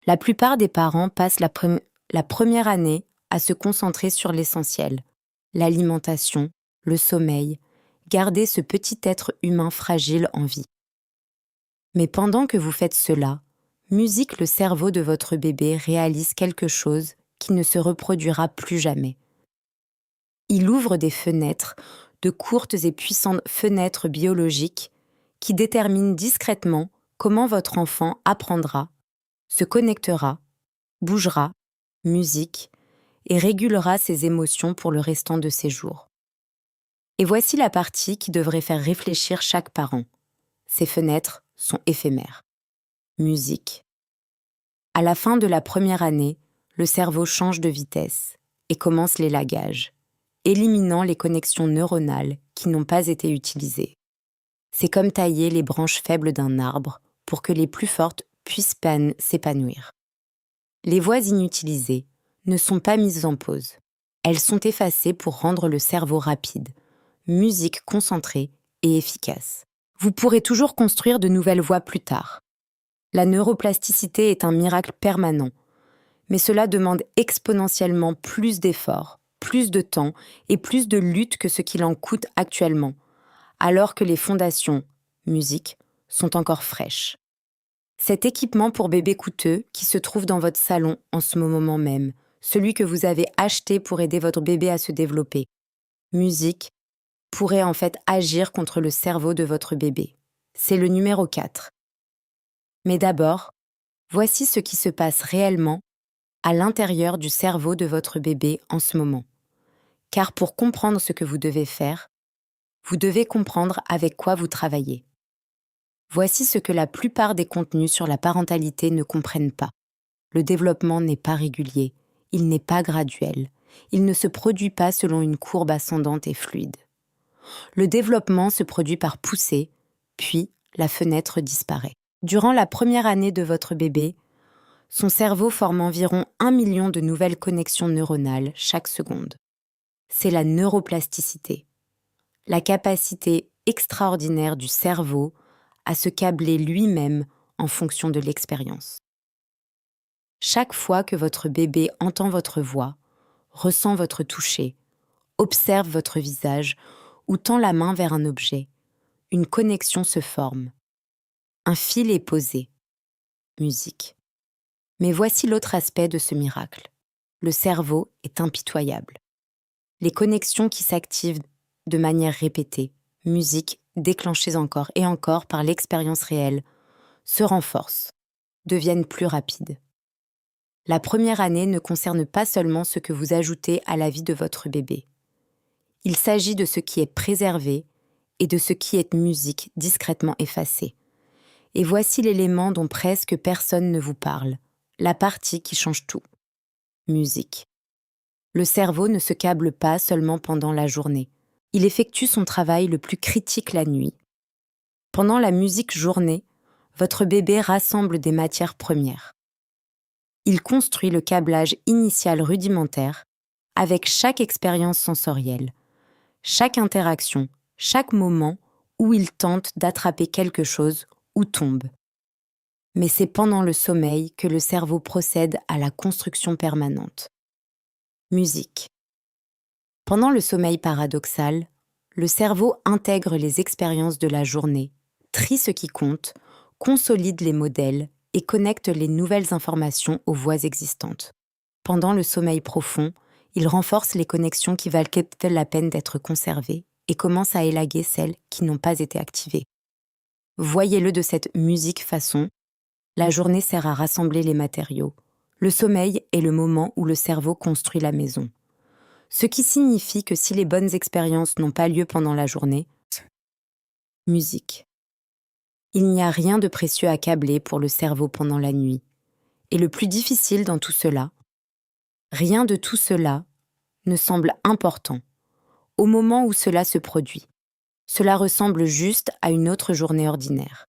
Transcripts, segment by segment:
La plupart des parents passent la première année à se concentrer sur l'essentiel, l'alimentation, le sommeil, garder ce petit être humain fragile en vie. Mais pendant que vous faites cela, Musique, le cerveau de votre bébé réalise quelque chose qui ne se reproduira plus jamais. Il ouvre des fenêtres, de courtes et puissantes fenêtres biologiques qui déterminent discrètement comment votre enfant apprendra, se connectera, bougera, musique, et régulera ses émotions pour le restant de ses jours. Et voici la partie qui devrait faire réfléchir chaque parent. Ces fenêtres sont éphémères. Musique. À la fin de la première année, le cerveau change de vitesse et commence l'élagage, éliminant les connexions neuronales qui n'ont pas été utilisées. C'est comme tailler les branches faibles d'un arbre pour que les plus fortes puissent s'épanouir. Les voies inutilisées ne sont pas mises en pause. Elles sont effacées pour rendre le cerveau rapide, musique concentrée et efficace. Vous pourrez toujours construire de nouvelles voies plus tard. La neuroplasticité est un miracle permanent, mais cela demande exponentiellement plus d'efforts, plus de temps et plus de lutte que ce qu'il en coûte actuellement, alors que les fondations, musique, sont encore fraîches. Cet équipement pour bébé coûteux qui se trouve dans votre salon en ce moment même, celui que vous avez acheté pour aider votre bébé à se développer, musique, pourrait en fait agir contre le cerveau de votre bébé. C'est le numéro 4. Mais d'abord, voici ce qui se passe réellement à l'intérieur du cerveau de votre bébé en ce moment. Car pour comprendre ce que vous devez faire, vous devez comprendre avec quoi vous travaillez. Voici ce que la plupart des contenus sur la parentalité ne comprennent pas. Le développement n'est pas régulier, il n'est pas graduel, il ne se produit pas selon une courbe ascendante et fluide. Le développement se produit par poussée, puis la fenêtre disparaît. Durant la première année de votre bébé, son cerveau forme environ 1 million de nouvelles connexions neuronales chaque seconde. C'est la neuroplasticité, la capacité extraordinaire du cerveau à se câbler lui-même en fonction de l'expérience. Chaque fois que votre bébé entend votre voix, ressent votre toucher, observe votre visage ou tend la main vers un objet, une connexion se forme. Un fil est posé. Musique. Mais voici l'autre aspect de ce miracle. Le cerveau est impitoyable. Les connexions qui s'activent de manière répétée, musique déclenchées encore et encore par l'expérience réelle, se renforcent, deviennent plus rapides. La première année ne concerne pas seulement ce que vous ajoutez à la vie de votre bébé. Il s'agit de ce qui est préservé et de ce qui est musique discrètement effacée. Et voici l'élément dont presque personne ne vous parle, la partie qui change tout. Musique. Le cerveau ne se câble pas seulement pendant la journée. Il effectue son travail le plus critique la nuit. Pendant la musique journée, votre bébé rassemble des matières premières. Il construit le câblage initial rudimentaire avec chaque expérience sensorielle, chaque interaction, chaque moment où il tente d'attraper quelque chose ou tombe. Mais c'est pendant le sommeil que le cerveau procède à la construction permanente. Musique. Pendant le sommeil paradoxal, le cerveau intègre les expériences de la journée, trie ce qui compte, consolide les modèles et connecte les nouvelles informations aux voies existantes. Pendant le sommeil profond, il renforce les connexions qui valent la peine d'être conservées et commence à élaguer celles qui n'ont pas été activées. Voyez-le de cette musique façon. La journée sert à rassembler les matériaux. Le sommeil est le moment où le cerveau construit la maison. Ce qui signifie que si les bonnes expériences n'ont pas lieu pendant la journée, musique. Il n'y a rien de précieux à câbler pour le cerveau pendant la nuit. Et le plus difficile dans tout cela, rien de tout cela ne semble important au moment où cela se produit. Cela ressemble juste à une autre journée ordinaire.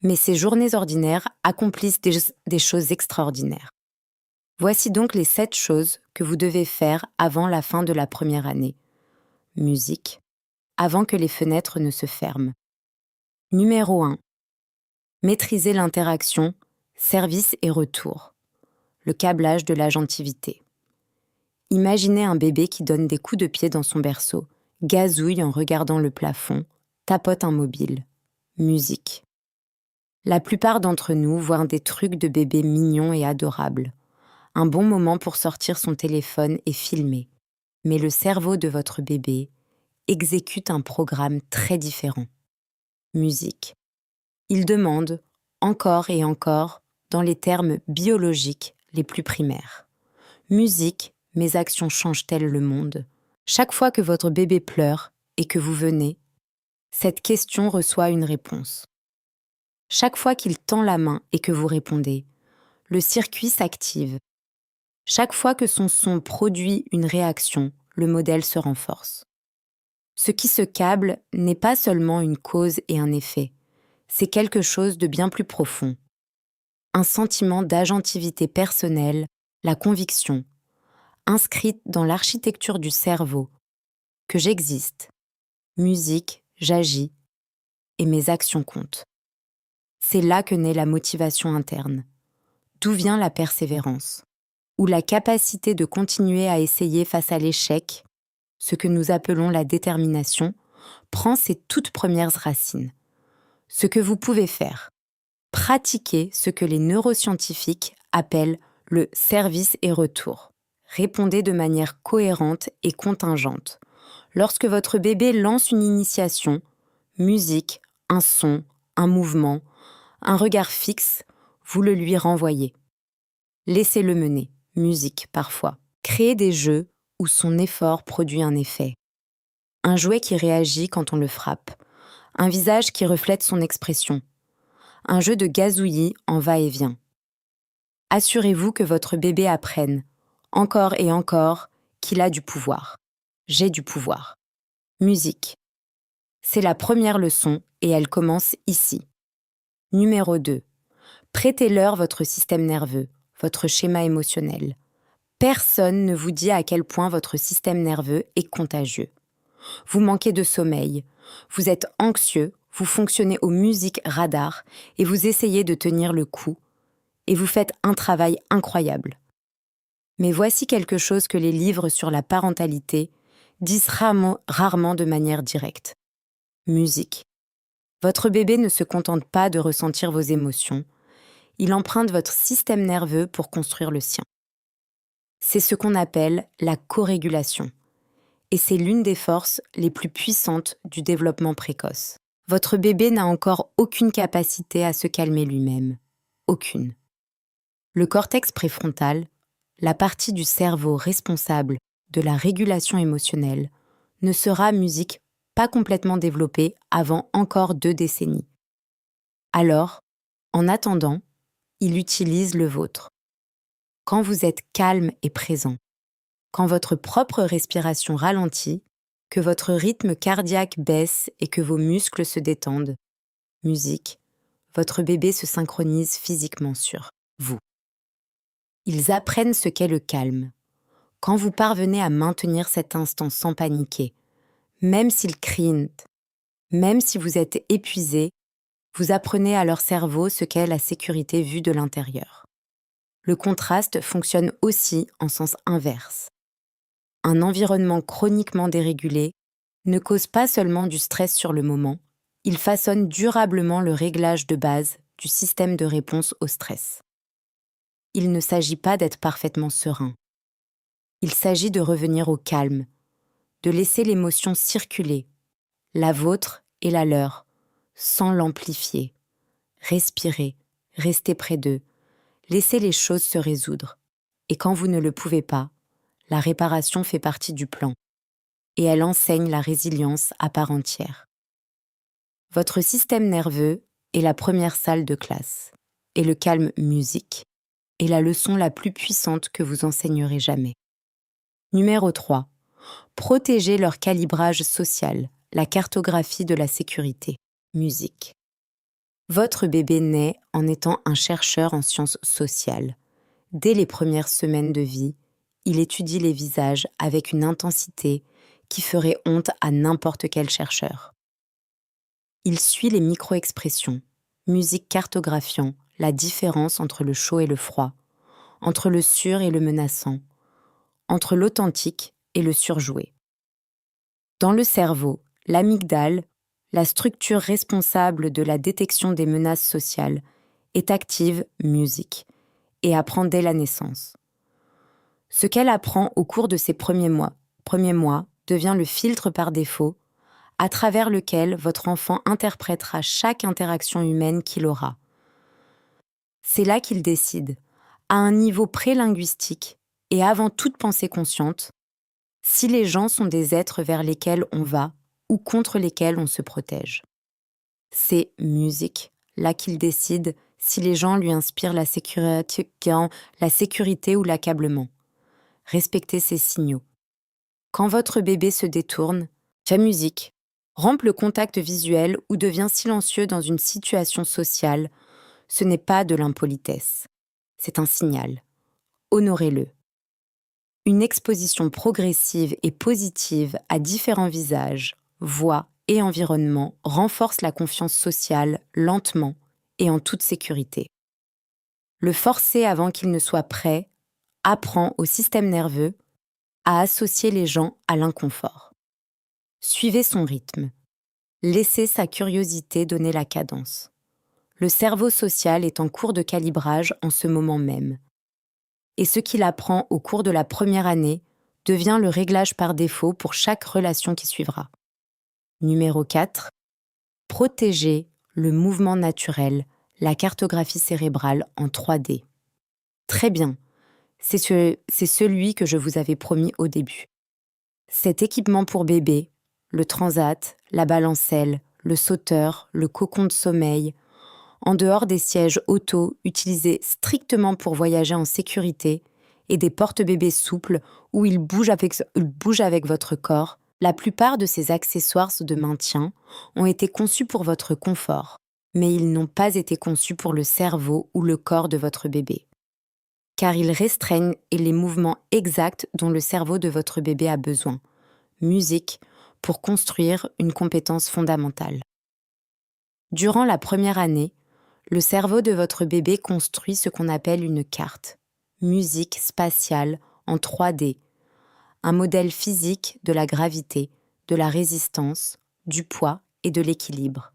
Mais ces journées ordinaires accomplissent des choses extraordinaires. Voici donc les 7 choses que vous devez faire avant la fin de la première année. Musique, avant que les fenêtres ne se ferment. Numéro 1. Maîtriser l'interaction, Service et retour. Le câblage de l'agentivité. Imaginez un bébé qui donne des coups de pied dans son berceau, gazouille en regardant le plafond, tapote un mobile. Musique. La plupart d'entre nous voient des trucs de bébés mignons et adorables. Un bon moment pour sortir son téléphone et filmer. Mais le cerveau de votre bébé exécute un programme très différent. Musique. Il demande, encore et encore, dans les termes biologiques les plus primaires. Musique, mes actions changent-elles le monde ? Chaque fois que votre bébé pleure et que vous venez, cette question reçoit une réponse. Chaque fois qu'il tend la main et que vous répondez, le circuit s'active. Chaque fois que son son produit une réaction, le modèle se renforce. Ce qui se câble n'est pas seulement une cause et un effet, c'est quelque chose de bien plus profond. Un sentiment d'agentivité personnelle, la conviction, inscrite dans l'architecture du cerveau, que j'existe, musique, j'agis, et mes actions comptent. C'est là que naît la motivation interne. D'où vient la persévérance, ou la capacité de continuer à essayer face à l'échec, ce que nous appelons la détermination, prend ses toutes premières racines. Ce que vous pouvez faire, pratiquer ce que les neuroscientifiques appellent le service et retour. Répondez de manière cohérente et contingente. Lorsque votre bébé lance une initiation, musique, un son, un mouvement, un regard fixe, vous le lui renvoyez. Laissez-le mener, musique parfois. Créez des jeux où son effort produit un effet. Un jouet qui réagit quand on le frappe. Un visage qui reflète son expression. Un jeu de gazouillis en va-et-vient. Assurez-vous que votre bébé apprenne, encore et encore, qu'il a du pouvoir. J'ai du pouvoir. Musique. C'est la première leçon et elle commence ici. Numéro 2. Prêtez-leur votre système nerveux, votre schéma émotionnel. Personne ne vous dit à quel point votre système nerveux est contagieux. Vous manquez de sommeil, vous êtes anxieux, vous fonctionnez aux musiques radar et vous essayez de tenir le coup, et vous faites un travail incroyable. Mais voici quelque chose que les livres sur la parentalité disent rarement de manière directe. Musique. Votre bébé ne se contente pas de ressentir vos émotions, il emprunte votre système nerveux pour construire le sien. C'est ce qu'on appelle la corégulation. Et c'est l'une des forces les plus puissantes du développement précoce. Votre bébé n'a encore aucune capacité à se calmer lui-même. Aucune. Le cortex préfrontal, la partie du cerveau responsable de la régulation émotionnelle, ne sera, musique, pas complètement développée avant encore 2 décennies. Alors, en attendant, il utilise le vôtre. Quand vous êtes calme et présent, quand votre propre respiration ralentit, que votre rythme cardiaque baisse et que vos muscles se détendent, musique, votre bébé se synchronise physiquement sur vous. Ils apprennent ce qu'est le calme. Quand vous parvenez à maintenir cet instant sans paniquer, même s'ils crient, même si vous êtes épuisé, vous apprenez à leur cerveau ce qu'est la sécurité vue de l'intérieur. Le contraste fonctionne aussi en sens inverse. Un environnement chroniquement dérégulé ne cause pas seulement du stress sur le moment, il façonne durablement le réglage de base du système de réponse au stress. Il ne s'agit pas d'être parfaitement serein. Il s'agit de revenir au calme, de laisser l'émotion circuler, la vôtre et la leur, sans l'amplifier. Respirez, restez près d'eux, laissez les choses se résoudre. Et quand vous ne le pouvez pas, la réparation fait partie du plan, et elle enseigne la résilience à part entière. Votre système nerveux est la première salle de classe, et le calme musique est la leçon la plus puissante que vous enseignerez jamais. Numéro 3. Protégez leur calibrage social, la cartographie de la sécurité, musique. Votre bébé naît en étant un chercheur en sciences sociales. Dès les premières semaines de vie, il étudie les visages avec une intensité qui ferait honte à n'importe quel chercheur. Il suit les micro-expressions, musique cartographiant la différence entre le chaud et le froid, entre le sûr et le menaçant, entre l'authentique et le surjoué. Dans le cerveau, l'amygdale, la structure responsable de la détection des menaces sociales, est active musique et apprend dès la naissance. Ce qu'elle apprend au cours de ses premiers mois devient le filtre par défaut à travers lequel votre enfant interprétera chaque interaction humaine qu'il aura. C'est là qu'il décide, à un niveau prélinguistique et avant toute pensée consciente, si les gens sont des êtres vers lesquels on va ou contre lesquels on se protège. C'est musique, là qu'il décide si les gens lui inspirent la sécurité ou l'accablement. Respectez ces signaux. Quand votre bébé se détourne, fait musique, rompt le contact visuel ou devient silencieux dans une situation sociale, ce n'est pas de l'impolitesse. C'est un signal. Honorez-le. Une exposition progressive et positive à différents visages, voix et environnements renforce la confiance sociale lentement et en toute sécurité. Le forcer avant qu'il ne soit prêt apprend au système nerveux à associer les gens à l'inconfort. Suivez son rythme. Laissez sa curiosité donner la cadence. Le cerveau social est en cours de calibrage en ce moment même. Et ce qu'il apprend au cours de la première année devient le réglage par défaut pour chaque relation qui suivra. Numéro 4. Protégez le mouvement naturel, la cartographie cérébrale en 3D. Très bien, c'est celui que je vous avais promis au début. Cet équipement pour bébé, le transat, la balancelle, le sauteur, le cocon de sommeil, en dehors des sièges auto utilisés strictement pour voyager en sécurité et des porte-bébés souples où ils bougent avec votre corps, la plupart de ces accessoires de maintien ont été conçus pour votre confort, mais ils n'ont pas été conçus pour le cerveau ou le corps de votre bébé. Car ils restreignent les mouvements exacts dont le cerveau de votre bébé a besoin. Musique, pour construire une compétence fondamentale. Durant la première année, le cerveau de votre bébé construit ce qu'on appelle une carte, musique spatiale en 3D, un modèle physique de la gravité, de la résistance, du poids et de l'équilibre.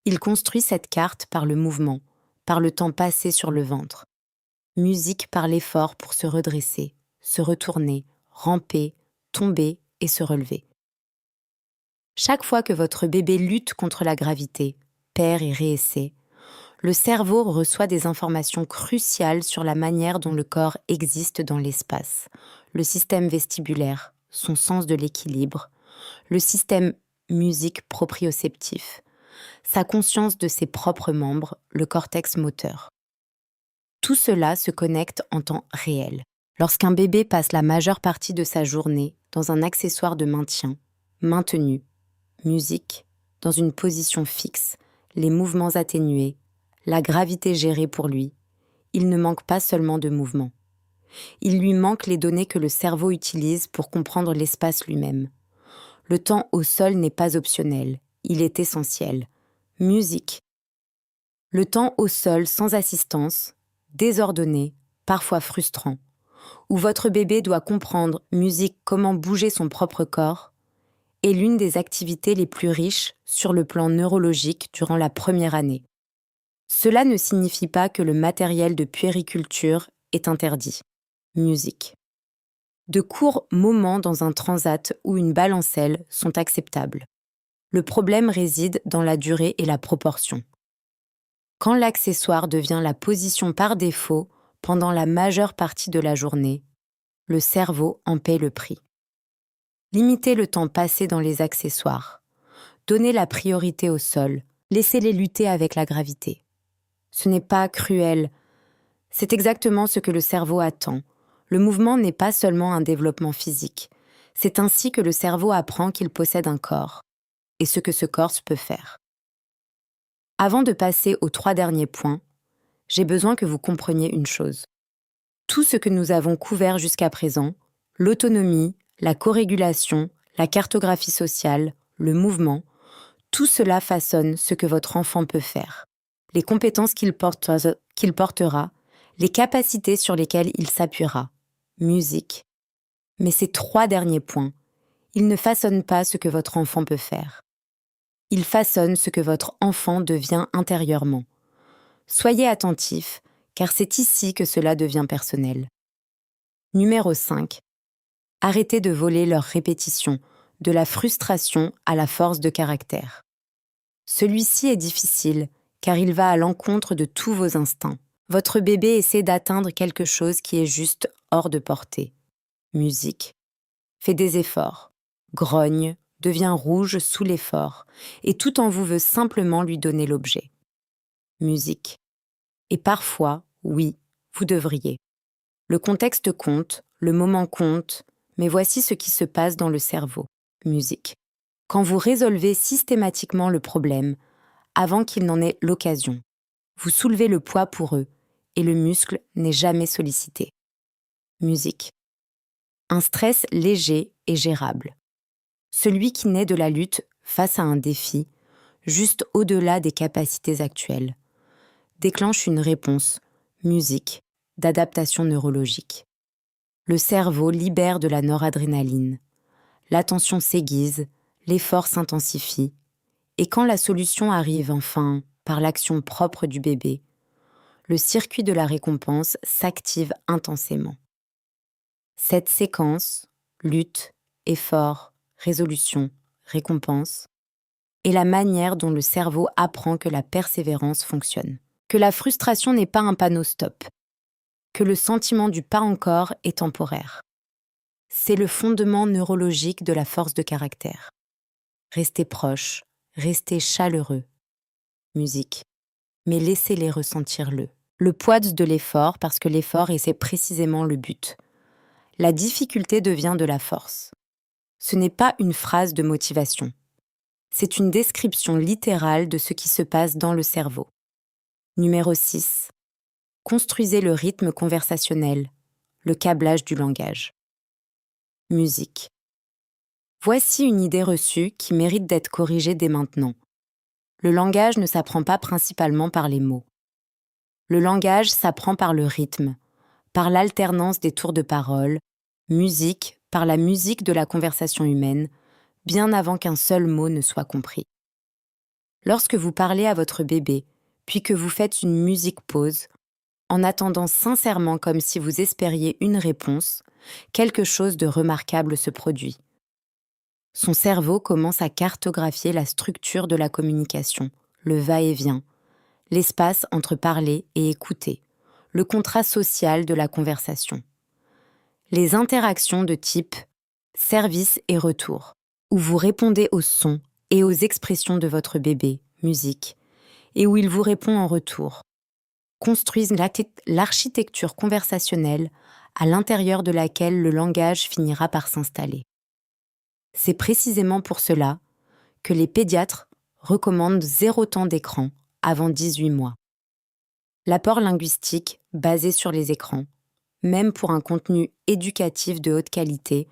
Il construit cette carte par le mouvement, par le temps passé sur le ventre. Musique par l'effort pour se redresser, se retourner, ramper, tomber et se relever. Chaque fois que votre bébé lutte contre la gravité, perd et réessaie, le cerveau reçoit des informations cruciales sur la manière dont le corps existe dans l'espace, le système vestibulaire, son sens de l'équilibre, le système musique proprioceptif, sa conscience de ses propres membres, le cortex moteur. Tout cela se connecte en temps réel. Lorsqu'un bébé passe la majeure partie de sa journée dans un accessoire de maintien, maintenu, musique, dans une position fixe, les mouvements atténués, la gravité gérée pour lui, il ne manque pas seulement de mouvement. Il lui manque les données que le cerveau utilise pour comprendre l'espace lui-même. Le temps au sol n'est pas optionnel, il est essentiel. Musique. Le temps au sol sans assistance, désordonné, parfois frustrant, où votre bébé doit comprendre, musique, comment bouger son propre corps, est l'une des activités les plus riches sur le plan neurologique durant la première année. Cela ne signifie pas que le matériel de puériculture est interdit. Musique. De courts moments dans un transat ou une balancelle sont acceptables. Le problème réside dans la durée et la proportion. Quand l'accessoire devient la position par défaut pendant la majeure partie de la journée, le cerveau en paie le prix. Limitez le temps passé dans les accessoires. Donnez la priorité au sol. Laissez-les lutter avec la gravité. Ce n'est pas cruel. C'est exactement ce que le cerveau attend. Le mouvement n'est pas seulement un développement physique. C'est ainsi que le cerveau apprend qu'il possède un corps et ce que ce corps peut faire. Avant de passer aux 3 derniers points, j'ai besoin que vous compreniez une chose. Tout ce que nous avons couvert jusqu'à présent, l'autonomie, la corégulation, la cartographie sociale, le mouvement, tout cela façonne ce que votre enfant peut faire. les compétences qu'il portera, les capacités sur lesquelles il s'appuiera. Musique. Mais ces 3 derniers points, ils ne façonnent pas ce que votre enfant peut faire. Ils façonnent ce que votre enfant devient intérieurement. Soyez attentifs, car c'est ici que cela devient personnel. Numéro 5. Arrêtez de voler leur répétition, de la frustration à la force de caractère. Celui-ci est difficile, car il va à l'encontre de tous vos instincts. Votre bébé essaie d'atteindre quelque chose qui est juste hors de portée. Musique. Fait des efforts. Grogne, devient rouge sous l'effort, et tout en vous veut simplement lui donner l'objet. Musique. Et parfois, oui, vous devriez. Le contexte compte, le moment compte, mais voici ce qui se passe dans le cerveau. Musique. Quand vous résolvez systématiquement le problème, avant qu'il n'en ait l'occasion, vous soulevez le poids pour eux, et le muscle n'est jamais sollicité. Musique. Un stress léger et gérable. Celui qui naît de la lutte face à un défi, juste au-delà des capacités actuelles, déclenche une réponse, musique, d'adaptation neurologique. Le cerveau libère de la noradrénaline. L'attention s'aiguise, l'effort s'intensifie, et quand la solution arrive enfin par l'action propre du bébé, le circuit de la récompense s'active intensément. Cette séquence, lutte, effort, résolution, récompense, est la manière dont le cerveau apprend que la persévérance fonctionne, que la frustration n'est pas un panneau stop, que le sentiment du pas encore est temporaire. C'est le fondement neurologique de la force de caractère. Restez proche, restez chaleureux. Musique. Mais laissez-les ressentir-le. Le poids de l'effort, parce que l'effort, et c'est précisément le but. La difficulté devient de la force. Ce n'est pas une phrase de motivation. C'est une description littérale de ce qui se passe dans le cerveau. Numéro 6. Construisez le rythme conversationnel, le câblage du langage. Musique. Voici une idée reçue qui mérite d'être corrigée dès maintenant. Le langage ne s'apprend pas principalement par les mots. Le langage s'apprend par le rythme, par l'alternance des tours de parole, musique, par la musique de la conversation humaine, bien avant qu'un seul mot ne soit compris. Lorsque vous parlez à votre bébé, puis que vous faites une musique pause, en attendant sincèrement comme si vous espériez une réponse, quelque chose de remarquable se produit. Son cerveau commence à cartographier la structure de la communication, le va-et-vient, l'espace entre parler et écouter, le contrat social de la conversation. Les interactions de type service et retour, où vous répondez aux sons et aux expressions de votre bébé, musique, et où il vous répond en retour, construisent l'architecture conversationnelle à l'intérieur de laquelle le langage finira par s'installer. C'est précisément pour cela que les pédiatres recommandent 0 temps d'écran avant 18 mois. L'apport linguistique basé sur les écrans, même pour un contenu éducatif de haute qualité,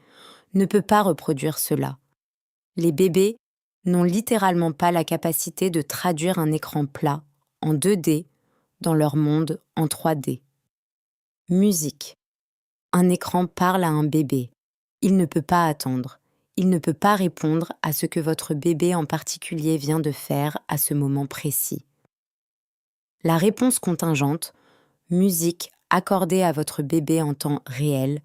ne peut pas reproduire cela. Les bébés n'ont littéralement pas la capacité de traduire un écran plat en 2D dans leur monde en 3D. Musique. Un écran parle à un bébé. Il ne peut pas attendre. Il ne peut pas répondre à ce que votre bébé en particulier vient de faire à ce moment précis. La réponse contingente, musique accordée à votre bébé en temps réel,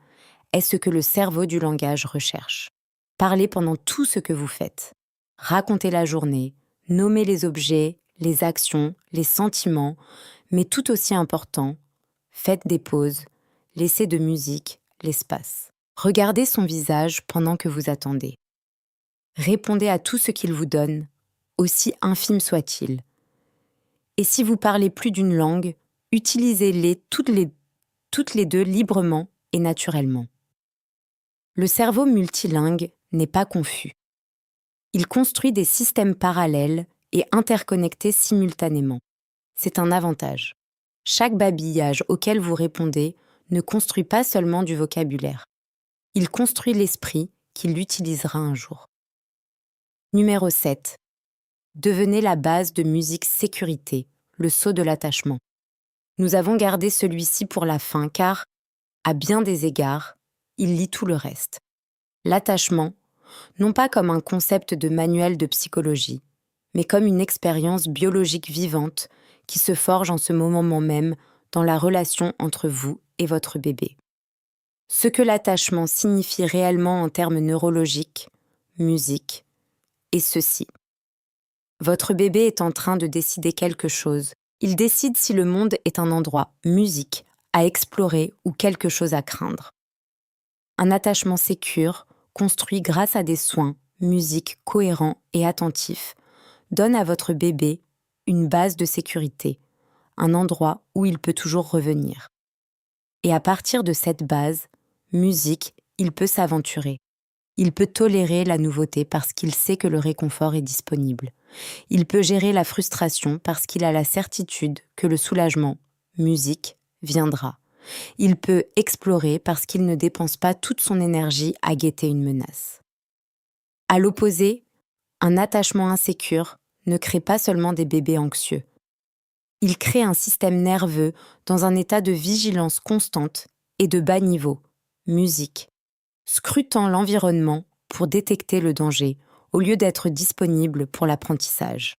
est ce que le cerveau du langage recherche. Parlez pendant tout ce que vous faites. Racontez la journée, nommez les objets, les actions, les sentiments, mais tout aussi important, faites des pauses, laissez de musique l'espace. Regardez son visage pendant que vous attendez. Répondez à tout ce qu'il vous donne, aussi infime soit-il. Et si vous parlez plus d'une langue, utilisez-les toutes les 2 librement et naturellement. Le cerveau multilingue n'est pas confus. Il construit des systèmes parallèles et interconnectés simultanément. C'est un avantage. Chaque babillage auquel vous répondez ne construit pas seulement du vocabulaire. Il construit l'esprit qu'il utilisera un jour. Numéro 7. Devenez la base de musique sécurité, le saut de l'attachement. Nous avons gardé celui-ci pour la fin car, à bien des égards, il lie tout le reste. L'attachement, non pas comme un concept de manuel de psychologie, mais comme une expérience biologique vivante qui se forge en ce moment même dans la relation entre vous et votre bébé. Ce que l'attachement signifie réellement en termes neurologiques, musique, est ceci. Votre bébé est en train de décider quelque chose. Il décide si le monde est un endroit, musique, à explorer ou quelque chose à craindre. Un attachement sécure, construit grâce à des soins, musique cohérents et attentifs, donne à votre bébé une base de sécurité, un endroit où il peut toujours revenir. Et à partir de cette base, musique, il peut s'aventurer. Il peut tolérer la nouveauté parce qu'il sait que le réconfort est disponible. Il peut gérer la frustration parce qu'il a la certitude que le soulagement, musique, viendra. Il peut explorer parce qu'il ne dépense pas toute son énergie à guetter une menace. À l'opposé, un attachement insécure ne crée pas seulement des bébés anxieux. Il crée un système nerveux dans un état de vigilance constante et de bas niveau, musique, scrutant l'environnement pour détecter le danger au lieu d'être disponible pour l'apprentissage.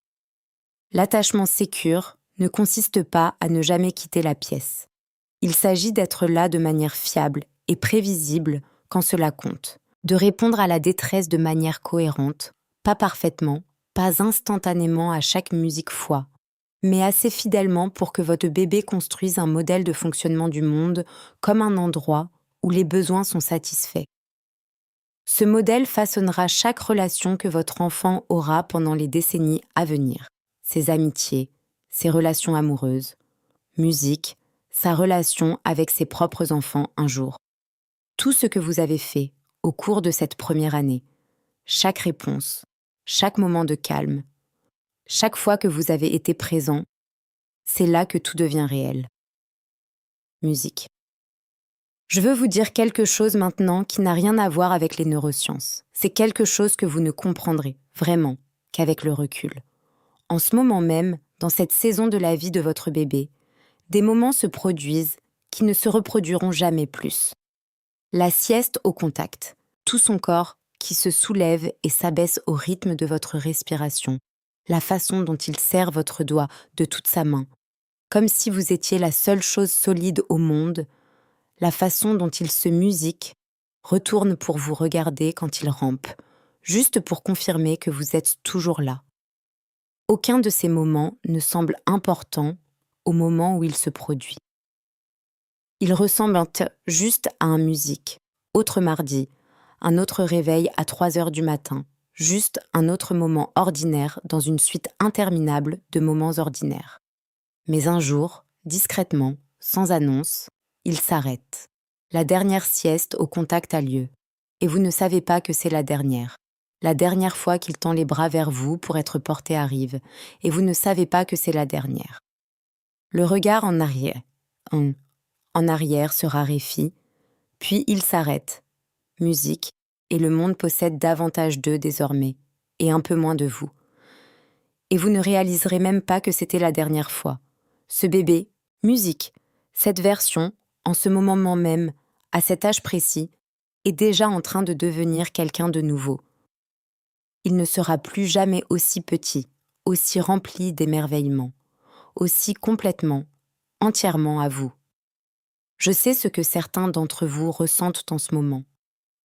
L'attachement sécure ne consiste pas à ne jamais quitter la pièce. Il s'agit d'être là de manière fiable et prévisible quand cela compte, de répondre à la détresse de manière cohérente, pas parfaitement, pas instantanément à chaque musique fois, mais assez fidèlement pour que votre bébé construise un modèle de fonctionnement du monde comme un endroit où les besoins sont satisfaits. Ce modèle façonnera chaque relation que votre enfant aura pendant les décennies à venir. Ses amitiés, ses relations amoureuses, musique, sa relation avec ses propres enfants un jour. Tout ce que vous avez fait au cours de cette première année, chaque réponse, chaque moment de calme, chaque fois que vous avez été présent, c'est là que tout devient réel. Musique. Je veux vous dire quelque chose maintenant qui n'a rien à voir avec les neurosciences. C'est quelque chose que vous ne comprendrez vraiment qu'avec le recul. En ce moment même, dans cette saison de la vie de votre bébé, des moments se produisent qui ne se reproduiront jamais plus. La sieste au contact, tout son corps qui se soulève et s'abaisse au rythme de votre respiration, la façon dont il serre votre doigt de toute sa main, comme si vous étiez la seule chose solide au monde, la façon dont il se musique, retourne pour vous regarder quand il rampe, juste pour confirmer que vous êtes toujours là. Aucun de ces moments ne semble important au moment où il se produit. Il ressemble juste à un musique, autre mardi, un autre réveil à 3 heures du matin, juste un autre moment ordinaire dans une suite interminable de moments ordinaires. Mais un jour, discrètement, sans annonce, il s'arrête. La dernière sieste au contact a lieu, et vous ne savez pas que c'est la dernière fois qu'il tend les bras vers vous pour être porté à rive, et vous ne savez pas que c'est la dernière. Le regard en arrière se raréfie, puis il s'arrête. Musique, et le monde possède davantage d'eux désormais, et un peu moins de vous. Et vous ne réaliserez même pas que c'était la dernière fois. Ce bébé, musique, cette version, en ce moment même, à cet âge précis, est déjà en train de devenir quelqu'un de nouveau. Il ne sera plus jamais aussi petit, aussi rempli d'émerveillement, aussi complètement, entièrement à vous. Je sais ce que certains d'entre vous ressentent en ce moment.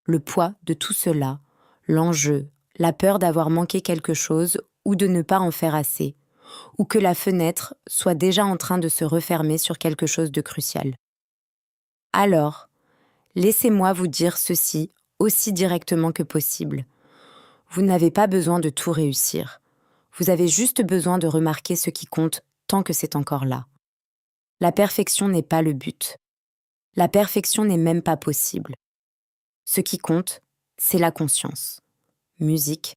Le poids de tout cela, l'enjeu, la peur d'avoir manqué quelque chose ou de ne pas en faire assez, ou que la fenêtre soit déjà en train de se refermer sur quelque chose de crucial. Alors, laissez-moi vous dire ceci aussi directement que possible. Vous n'avez pas besoin de tout réussir. Vous avez juste besoin de remarquer ce qui compte tant que c'est encore là. La perfection n'est pas le but. La perfection n'est même pas possible. Ce qui compte, c'est la conscience. Musique,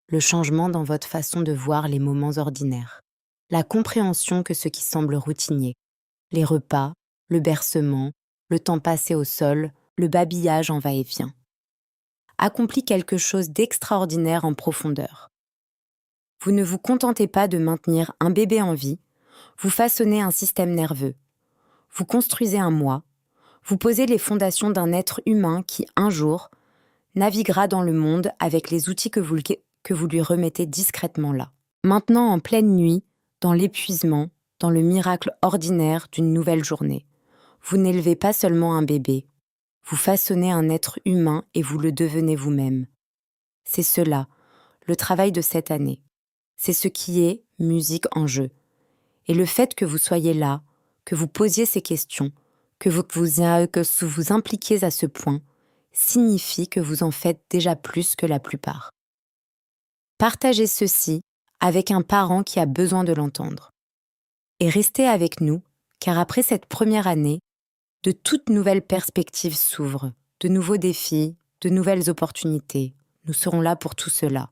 le changement dans votre façon de voir les moments ordinaires. La compréhension que ce qui semble routinier, les repas, le bercement, le temps passé au sol, le babillage en va-et-vient, accomplit quelque chose d'extraordinaire en profondeur. Vous ne vous contentez pas de maintenir un bébé en vie, Vous façonnez un système nerveux. Vous construisez un moi. Vous posez les fondations d'un être humain qui, un jour, naviguera dans le monde avec les outils que vous lui remettez discrètement là. Maintenant, en pleine nuit, dans l'épuisement, dans le miracle ordinaire d'une nouvelle journée, vous n'élevez pas seulement un bébé, vous façonnez un être humain et vous le devenez vous-même. C'est cela, le travail de cette année. C'est ce qui est musique en jeu. Et le fait que vous soyez là, que vous posiez ces questions, que vous impliquiez à ce point, signifie que vous en faites déjà plus que la plupart. Partagez ceci avec un parent qui a besoin de l'entendre. Et restez avec nous, car après cette première année, de toutes nouvelles perspectives s'ouvrent, de nouveaux défis, de nouvelles opportunités. Nous serons là pour tout cela.